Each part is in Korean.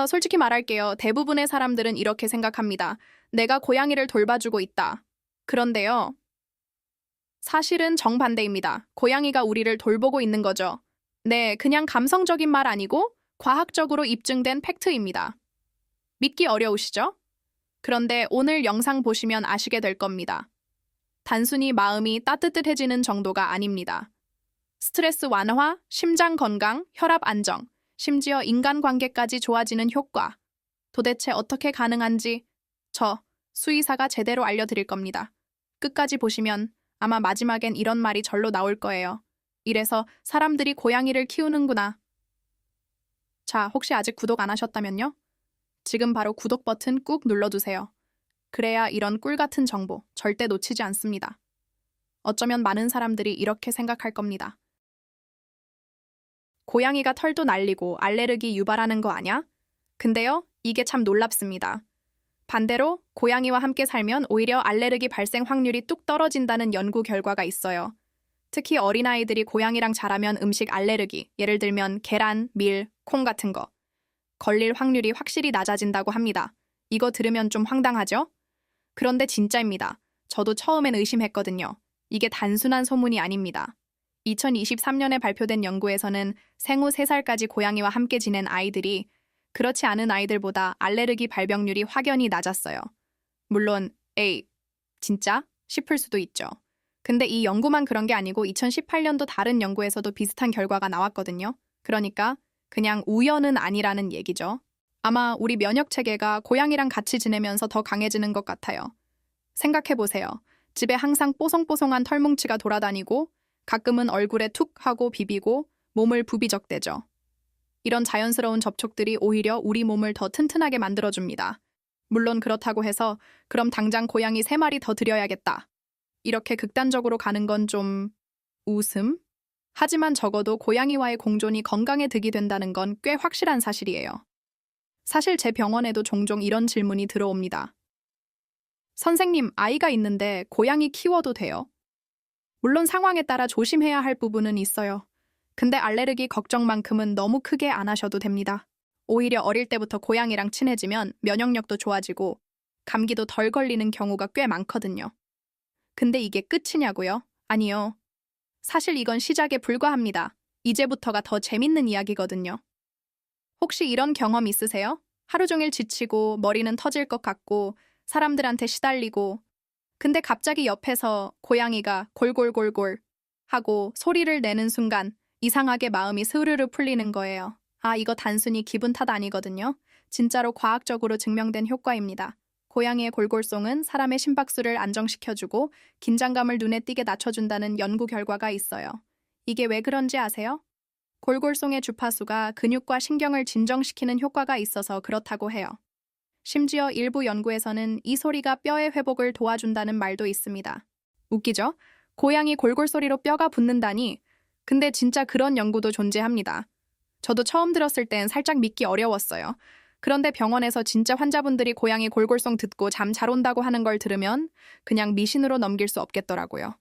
솔직히 말할게요. 대부분의 사람들은 이렇게 생각합니다. 내가 고양이를 돌봐주고 있다. 그런데요. 사실은 정반대입니다. 고양이가 우리를 돌보고 있는 거죠. 네, 그냥 감성적인 말 아니고 과학적으로 입증된 팩트입니다. 믿기 어려우시죠? 그런데 오늘 영상 보시면 아시게 될 겁니다. 단순히 마음이 따뜻해지는 정도가 아닙니다. 스트레스 완화, 심장 건강, 혈압 안정, 심지어 인간관계까지 좋아지는 효과. 도대체 어떻게 가능한지 저 수의사가 제대로 알려드릴 겁니다. 끝까지 보시면 아마 마지막엔 이런 말이 절로 나올 거예요. 이래서 사람들이 고양이를 키우는구나. 자, 혹시 아직 구독 안 하셨다면요? 지금 바로 구독 버튼 꾹 눌러두세요. 그래야 이런 꿀 같은 정보 절대 놓치지 않습니다. 어쩌면 많은 사람들이 이렇게 생각할 겁니다. 고양이가 털도 날리고 알레르기 유발하는 거 아냐? 근데요, 이게 참 놀랍습니다. 반대로 고양이와 함께 살면 오히려 알레르기 발생 확률이 뚝 떨어진다는 연구 결과가 있어요. 특히 어린아이들이 고양이랑 자라면 음식 알레르기, 예를 들면 계란, 밀, 콩 같은 거 걸릴 확률이 확실히 낮아진다고 합니다. 이거 들으면 좀 황당하죠? 그런데 진짜입니다. 저도 처음엔 의심했거든요. 이게 단순한 소문이 아닙니다. 2023년에 발표된 연구에서는 생후 3살까지 고양이와 함께 지낸 아이들이 그렇지 않은 아이들보다 알레르기 발병률이 확연히 낮았어요. 물론, 에이, 진짜? 싶을 수도 있죠. 근데 이 연구만 그런 게 아니고 2018년도 다른 연구에서도 비슷한 결과가 나왔거든요. 그러니까 그냥 우연은 아니라는 얘기죠. 아마 우리 면역 체계가 고양이랑 같이 지내면서 더 강해지는 것 같아요. 생각해보세요. 집에 항상 뽀송뽀송한 털뭉치가 돌아다니고 가끔은 얼굴에 툭 하고 비비고 몸을 부비적대죠. 이런 자연스러운 접촉들이 오히려 우리 몸을 더 튼튼하게 만들어줍니다. 물론 그렇다고 해서 그럼 당장 고양이 3마리 더 들여야겠다. 이렇게 극단적으로 가는 건 좀 웃음? 하지만 적어도 고양이와의 공존이 건강에 득이 된다는 건 꽤 확실한 사실이에요. 사실 제 병원에도 종종 이런 질문이 들어옵니다. 선생님, 아이가 있는데 고양이 키워도 돼요? 물론 상황에 따라 조심해야 할 부분은 있어요. 근데 알레르기 걱정만큼은 너무 크게 안 하셔도 됩니다. 오히려 어릴 때부터 고양이랑 친해지면 면역력도 좋아지고 감기도 덜 걸리는 경우가 꽤 많거든요. 근데 이게 끝이냐고요? 아니요. 사실 이건 시작에 불과합니다. 이제부터가 더 재밌는 이야기거든요. 혹시 이런 경험 있으세요? 하루 종일 지치고 머리는 터질 것 같고 사람들한테 시달리고 근데 갑자기 옆에서 고양이가 골골골골 하고 소리를 내는 순간 이상하게 마음이 스르르 풀리는 거예요. 아, 이거 단순히 기분 탓 아니거든요. 진짜로 과학적으로 증명된 효과입니다. 고양이의 골골송은 사람의 심박수를 안정시켜주고 긴장감을 눈에 띄게 낮춰준다는 연구 결과가 있어요. 이게 왜 그런지 아세요? 골골송의 주파수가 근육과 신경을 진정시키는 효과가 있어서 그렇다고 해요. 심지어 일부 연구에서는 이 소리가 뼈의 회복을 도와준다는 말도 있습니다. 웃기죠? 고양이 골골소리로 뼈가 붙는다니. 근데 진짜 그런 연구도 존재합니다. 저도 처음 들었을 땐 살짝 믿기 어려웠어요. 그런데 병원에서 진짜 환자분들이 고양이 골골송 듣고 잠 잘 온다고 하는 걸 들으면 그냥 미신으로 넘길 수 없겠더라고요.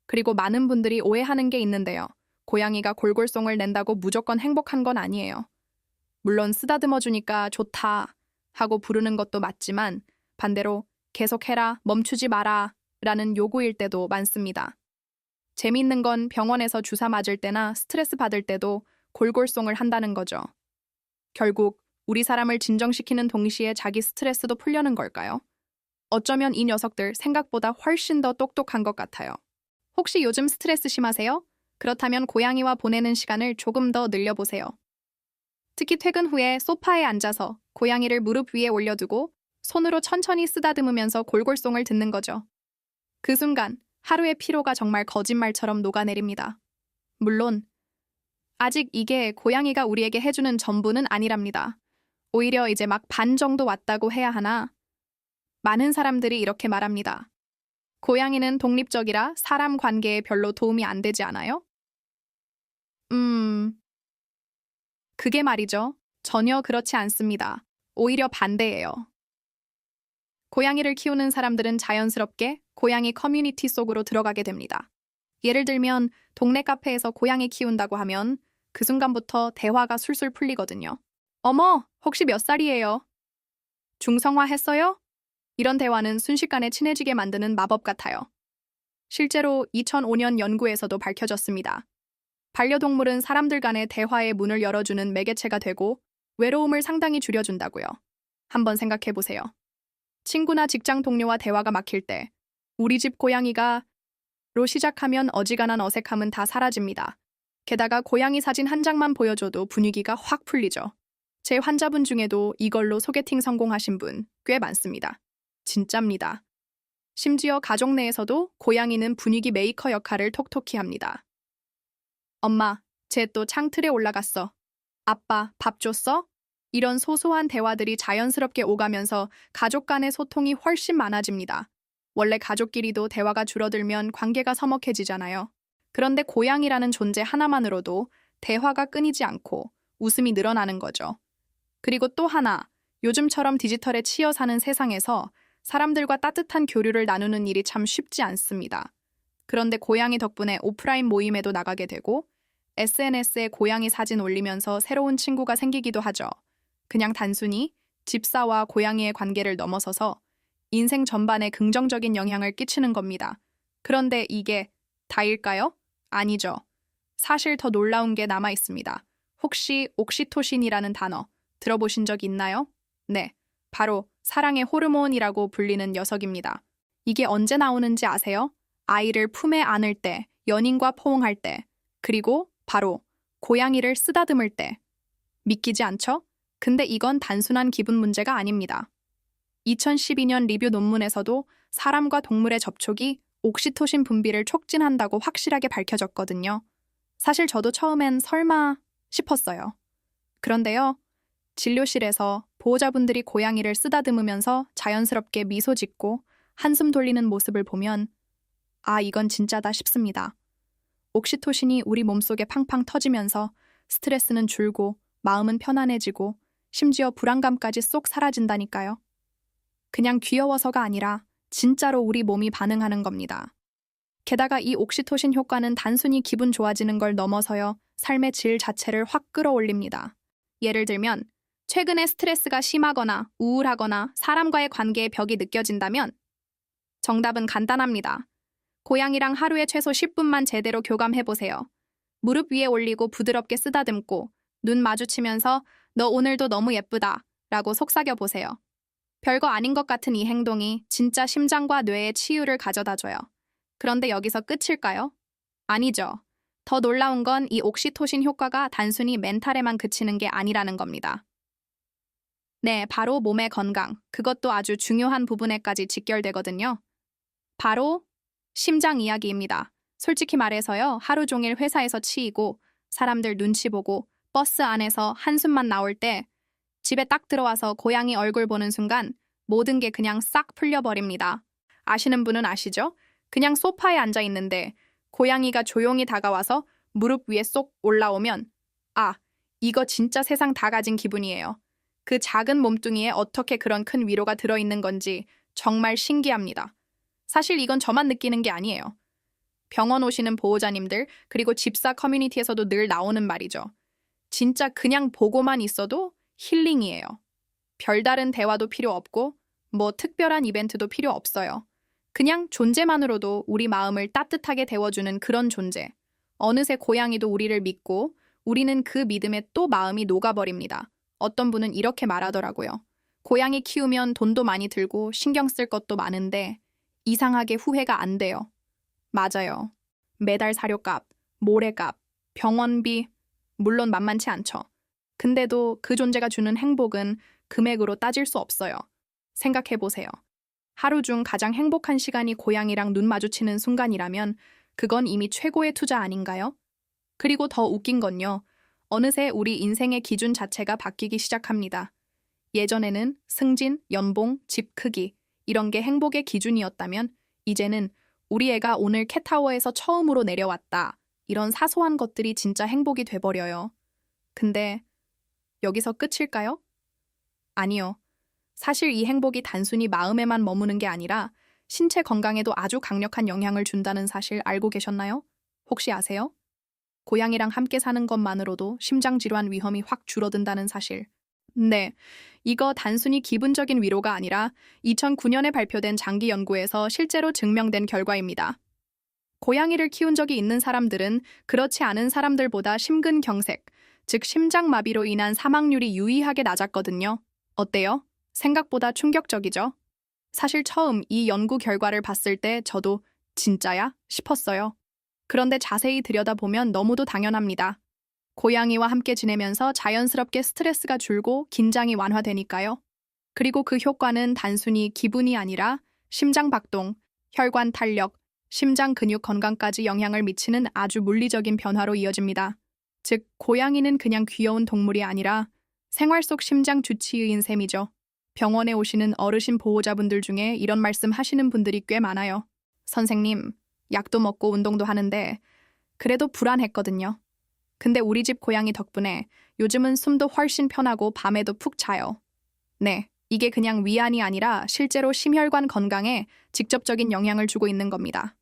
그리고 많은 분들이 오해하는 게 있는데요. 고양이가 골골송을 낸다고 무조건 행복한 건 아니에요. 물론 쓰다듬어 주니까 좋다 하고 부르는 것도 맞지만 반대로 계속해라, 멈추지 마라 라는 요구일 때도 많습니다. 재미있는 건 병원에서 주사 맞을 때나 스트레스 받을 때도 골골송을 한다는 거죠. 결국 우리 사람을 진정시키는 동시에 자기 스트레스도 풀려는 걸까요? 어쩌면 이 녀석들 생각보다 훨씬 더 똑똑한 것 같아요. 혹시 요즘 스트레스 심하세요? 그렇다면 고양이와 보내는 시간을 조금 더 늘려보세요. 특히 퇴근 후에 소파에 앉아서 고양이를 무릎 위에 올려두고 손으로 천천히 쓰다듬으면서 골골송을 듣는 거죠. 그 순간 하루의 피로가 정말 거짓말처럼 녹아내립니다. 물론 아직 이게 고양이가 우리에게 해주는 전부는 아니랍니다. 오히려 이제 막 반 정도 왔다고 해야 하나? 많은 사람들이 이렇게 말합니다. 고양이는 독립적이라 사람 관계에 별로 도움이 안 되지 않아요? 그게 말이죠. 전혀 그렇지 않습니다. 오히려 반대예요. 고양이를 키우는 사람들은 자연스럽게 고양이 커뮤니티 속으로 들어가게 됩니다. 예를 들면 동네 카페에서 고양이 키운다고 하면 그 순간부터 대화가 술술 풀리거든요. 어머, 혹시 몇 살이에요? 중성화했어요? 이런 대화는 순식간에 친해지게 만드는 마법 같아요. 실제로 2005년 연구에서도 밝혀졌습니다. 반려동물은 사람들 간의 대화의 문을 열어주는 매개체가 되고 외로움을 상당히 줄여준다고요. 한번 생각해 보세요. 친구나 직장 동료와 대화가 막힐 때 우리 집 고양이가 로 시작하면 어지간한 어색함은 다 사라집니다. 게다가 고양이 사진 한 장만 보여줘도 분위기가 확 풀리죠. 제 환자분 중에도 이걸로 소개팅 성공하신 분 꽤 많습니다. 진짜입니다. 심지어 가족 내에서도 고양이는 분위기 메이커 역할을 톡톡히 합니다. 엄마, 쟤 또 창틀에 올라갔어. 아빠, 밥 줬어? 이런 소소한 대화들이 자연스럽게 오가면서 가족 간의 소통이 훨씬 많아집니다. 원래 가족끼리도 대화가 줄어들면 관계가 서먹해지잖아요. 그런데 고양이라는 존재 하나만으로도 대화가 끊이지 않고 웃음이 늘어나는 거죠. 그리고 또 하나, 요즘처럼 디지털에 치여 사는 세상에서 사람들과 따뜻한 교류를 나누는 일이 참 쉽지 않습니다. 그런데 고양이 덕분에 오프라인 모임에도 나가게 되고 SNS에 고양이 사진 올리면서 새로운 친구가 생기기도 하죠. 그냥 단순히 집사와 고양이의 관계를 넘어서서 인생 전반에 긍정적인 영향을 끼치는 겁니다. 그런데 이게 다일까요? 아니죠. 사실 더 놀라운 게 남아 있습니다. 혹시 옥시토신이라는 단어 들어보신 적 있나요? 네, 바로 사랑의 호르몬이라고 불리는 녀석입니다. 이게 언제 나오는지 아세요? 아이를 품에 안을 때, 연인과 포옹할 때, 그리고 바로 고양이를 쓰다듬을 때. 믿기지 않죠? 근데 이건 단순한 기분 문제가 아닙니다. 2012년 리뷰 논문에서도 사람과 동물의 접촉이 옥시토신 분비를 촉진한다고 확실하게 밝혀졌거든요. 사실 저도 처음엔 설마 싶었어요. 그런데요, 진료실에서 보호자분들이 고양이를 쓰다듬으면서 자연스럽게 미소 짓고 한숨 돌리는 모습을 보면 아, 이건 진짜다 싶습니다. 옥시토신이 우리 몸속에 팡팡 터지면서 스트레스는 줄고 마음은 편안해지고 심지어 불안감까지 쏙 사라진다니까요. 그냥 귀여워서가 아니라 진짜로 우리 몸이 반응하는 겁니다. 게다가 이 옥시토신 효과는 단순히 기분 좋아지는 걸 넘어서요, 삶의 질 자체를 확 끌어올립니다. 예를 들면 최근에 스트레스가 심하거나 우울하거나 사람과의 관계에 벽이 느껴진다면 정답은 간단합니다. 고양이랑 하루에 최소 10분만 제대로 교감해보세요. 무릎 위에 올리고 부드럽게 쓰다듬고 눈 마주치면서 너 오늘도 너무 예쁘다 라고 속삭여보세요. 별거 아닌 것 같은 이 행동이 진짜 심장과 뇌의 치유를 가져다줘요. 그런데 여기서 끝일까요? 아니죠. 더 놀라운 건 이 옥시토신 효과가 단순히 멘탈에만 그치는 게 아니라는 겁니다. 네, 바로 몸의 건강, 그것도 아주 중요한 부분에까지 직결되거든요. 바로 심장 이야기입니다. 솔직히 말해서요, 하루 종일 회사에서 치이고 사람들 눈치 보고 버스 안에서 한숨만 나올 때 집에 딱 들어와서 고양이 얼굴 보는 순간 모든 게 그냥 싹 풀려버립니다. 아시는 분은 아시죠? 그냥 소파에 앉아 있는데 고양이가 조용히 다가와서 무릎 위에 쏙 올라오면 아, 이거 진짜 세상 다 가진 기분이에요. 그 작은 몸뚱이에 어떻게 그런 큰 위로가 들어있는 건지 정말 신기합니다. 사실 이건 저만 느끼는 게 아니에요. 병원 오시는 보호자님들 그리고 집사 커뮤니티에서도 늘 나오는 말이죠. 진짜 그냥 보고만 있어도 힐링이에요. 별다른 대화도 필요 없고 뭐 특별한 이벤트도 필요 없어요. 그냥 존재만으로도 우리 마음을 따뜻하게 데워주는 그런 존재. 어느새 고양이도 우리를 믿고 우리는 그 믿음에 또 마음이 녹아버립니다. 어떤 분은 이렇게 말하더라고요. 고양이 키우면 돈도 많이 들고 신경 쓸 것도 많은데 이상하게 후회가 안 돼요. 맞아요. 매달 사료값, 모래값, 병원비, 물론 만만치 않죠. 근데도 그 존재가 주는 행복은 금액으로 따질 수 없어요. 생각해보세요. 하루 중 가장 행복한 시간이 고양이랑 눈 마주치는 순간이라면 그건 이미 최고의 투자 아닌가요? 그리고 더 웃긴 건요. 어느새 우리 인생의 기준 자체가 바뀌기 시작합니다. 예전에는 승진, 연봉, 집 크기 이런 게 행복의 기준이었다면 이제는 우리 애가 오늘 캣타워에서 처음으로 내려왔다. 이런 사소한 것들이 진짜 행복이 돼버려요. 근데 여기서 끝일까요? 아니요. 사실 이 행복이 단순히 마음에만 머무는 게 아니라 신체 건강에도 아주 강력한 영향을 준다는 사실 알고 계셨나요? 혹시 아세요? 고양이랑 함께 사는 것만으로도 심장질환 위험이 확 줄어든다는 사실. 네, 이거 단순히 기분적인 위로가 아니라 2009년에 발표된 장기 연구에서 실제로 증명된 결과입니다. 고양이를 키운 적이 있는 사람들은 그렇지 않은 사람들보다 심근경색, 즉 심장마비로 인한 사망률이 유의하게 낮았거든요. 어때요? 생각보다 충격적이죠? 사실 처음 이 연구 결과를 봤을 때 저도 진짜야? 싶었어요. 그런데 자세히 들여다보면 너무도 당연합니다. 고양이와 함께 지내면서 자연스럽게 스트레스가 줄고 긴장이 완화되니까요. 그리고 그 효과는 단순히 기분이 아니라 심장 박동, 혈관 탄력, 심장 근육 건강까지 영향을 미치는 아주 물리적인 변화로 이어집니다. 즉, 고양이는 그냥 귀여운 동물이 아니라 생활 속 심장 주치의인 셈이죠. 병원에 오시는 어르신 보호자분들 중에 이런 말씀 하시는 분들이 꽤 많아요. 선생님, 약도 먹고 운동도 하는데 그래도 불안했거든요. 근데 우리 집 고양이 덕분에 요즘은 숨도 훨씬 편하고 밤에도 푹 자요. 네, 이게 그냥 위안이 아니라 실제로 심혈관 건강에 직접적인 영향을 주고 있는 겁니다.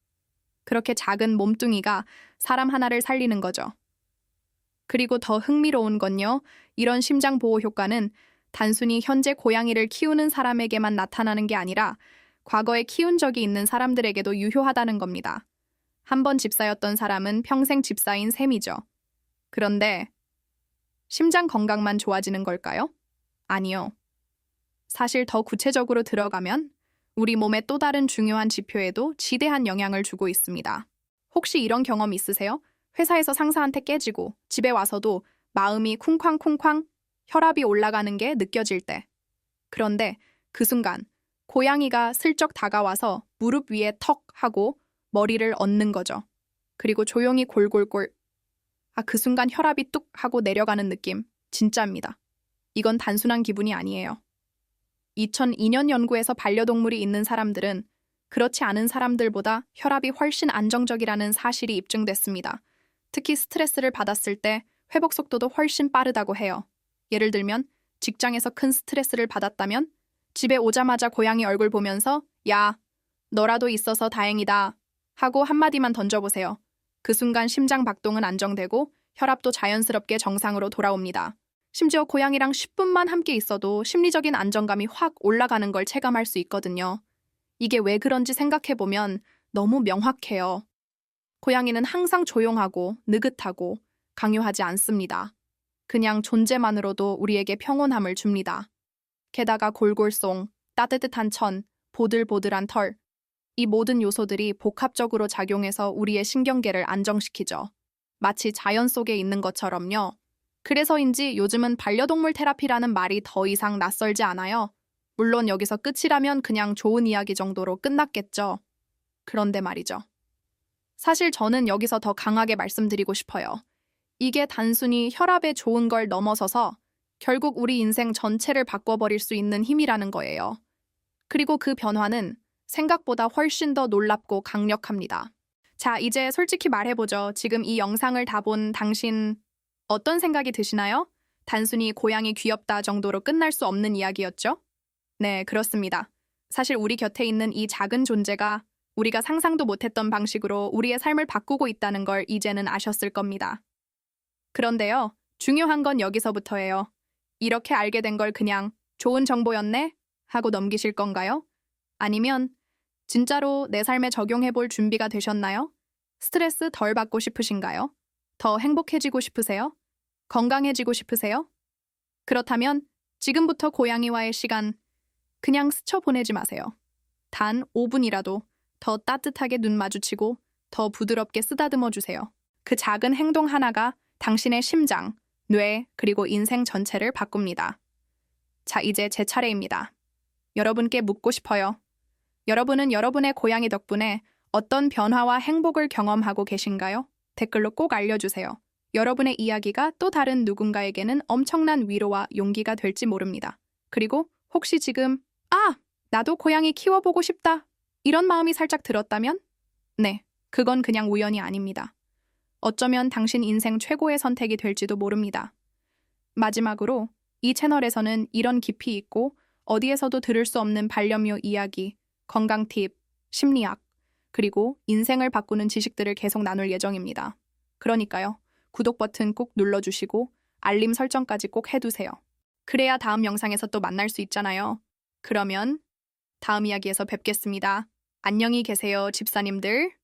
그렇게 작은 몸뚱이가 사람 하나를 살리는 거죠. 그리고 더 흥미로운 건요, 이런 심장 보호 효과는 단순히 현재 고양이를 키우는 사람에게만 나타나는 게 아니라 과거에 키운 적이 있는 사람들에게도 유효하다는 겁니다. 한 번 집사였던 사람은 평생 집사인 셈이죠. 그런데 심장 건강만 좋아지는 걸까요? 아니요. 사실 더 구체적으로 들어가면 우리 몸의 또 다른 중요한 지표에도 지대한 영향을 주고 있습니다. 혹시 이런 경험 있으세요? 회사에서 상사한테 깨지고 집에 와서도 마음이 쿵쾅쿵쾅 혈압이 올라가는 게 느껴질 때. 그런데 그 순간 고양이가 슬쩍 다가와서 무릎 위에 턱 하고 머리를 얹는 거죠. 그리고 조용히 골골골. 그 순간 혈압이 뚝 하고 내려가는 느낌. 진짜입니다. 이건 단순한 기분이 아니에요. 2002년 연구에서 반려동물이 있는 사람들은 그렇지 않은 사람들보다 혈압이 훨씬 안정적이라는 사실이 입증됐습니다. 특히 스트레스를 받았을 때 회복 속도도 훨씬 빠르다고 해요. 예를 들면 직장에서 큰 스트레스를 받았다면 집에 오자마자 고양이 얼굴 보면서 야, 너라도 있어서 다행이다 하고 한마디만 던져보세요. 그 순간 심장 박동은 안정되고 혈압도 자연스럽게 정상으로 돌아옵니다. 심지어 고양이랑 10분만 함께 있어도 심리적인 안정감이 확 올라가는 걸 체감할 수 있거든요. 이게 왜 그런지 생각해보면 너무 명확해요. 고양이는 항상 조용하고 느긋하고 강요하지 않습니다. 그냥 존재만으로도 우리에게 평온함을 줍니다. 게다가 골골송, 따뜻한 천, 보들보들한 털, 이 모든 요소들이 복합적으로 작용해서 우리의 신경계를 안정시키죠. 마치 자연 속에 있는 것처럼요. 그래서인지 요즘은 반려동물 테라피라는 말이 더 이상 낯설지 않아요. 물론 여기서 끝이라면 그냥 좋은 이야기 정도로 끝났겠죠. 그런데 말이죠. 사실 저는 여기서 더 강하게 말씀드리고 싶어요. 이게 단순히 혈압에 좋은 걸 넘어서서 결국 우리 인생 전체를 바꿔버릴 수 있는 힘이라는 거예요. 그리고 그 변화는 생각보다 훨씬 더 놀랍고 강력합니다. 자, 이제 솔직히 말해보죠. 지금 이 영상을 다 본 당신 어떤 생각이 드시나요? 단순히 고양이 귀엽다 정도로 끝날 수 없는 이야기였죠? 네, 그렇습니다. 사실 우리 곁에 있는 이 작은 존재가 우리가 상상도 못했던 방식으로 우리의 삶을 바꾸고 있다는 걸 이제는 아셨을 겁니다. 그런데요, 중요한 건 여기서부터예요. 이렇게 알게 된 걸 그냥 좋은 정보였네? 하고 넘기실 건가요? 아니면 진짜로 내 삶에 적용해 볼 준비가 되셨나요? 스트레스 덜 받고 싶으신가요? 더 행복해지고 싶으세요? 건강해지고 싶으세요? 그렇다면 지금부터 고양이와의 시간 그냥 스쳐 보내지 마세요. 단 5분이라도 더 따뜻하게 눈 마주치고 더 부드럽게 쓰다듬어 주세요. 그 작은 행동 하나가 당신의 심장, 뇌, 그리고 인생 전체를 바꿉니다. 자, 이제 제 차례입니다. 여러분께 묻고 싶어요. 여러분은 여러분의 고양이 덕분에 어떤 변화와 행복을 경험하고 계신가요? 댓글로 꼭 알려주세요. 여러분의 이야기가 또 다른 누군가에게는 엄청난 위로와 용기가 될지 모릅니다. 그리고 혹시 지금 나도 고양이 키워보고 싶다 이런 마음이 살짝 들었다면? 네, 그건 그냥 우연이 아닙니다. 어쩌면 당신 인생 최고의 선택이 될지도 모릅니다. 마지막으로 이 채널에서는 이런 깊이 있고 어디에서도 들을 수 없는 반려묘 이야기, 건강 팁, 심리학, 그리고 인생을 바꾸는 지식들을 계속 나눌 예정입니다. 그러니까요, 구독 버튼 꼭 눌러주시고 알림 설정까지 꼭 해두세요. 그래야 다음 영상에서 또 만날 수 있잖아요. 그러면 다음 이야기에서 뵙겠습니다. 안녕히 계세요, 집사님들.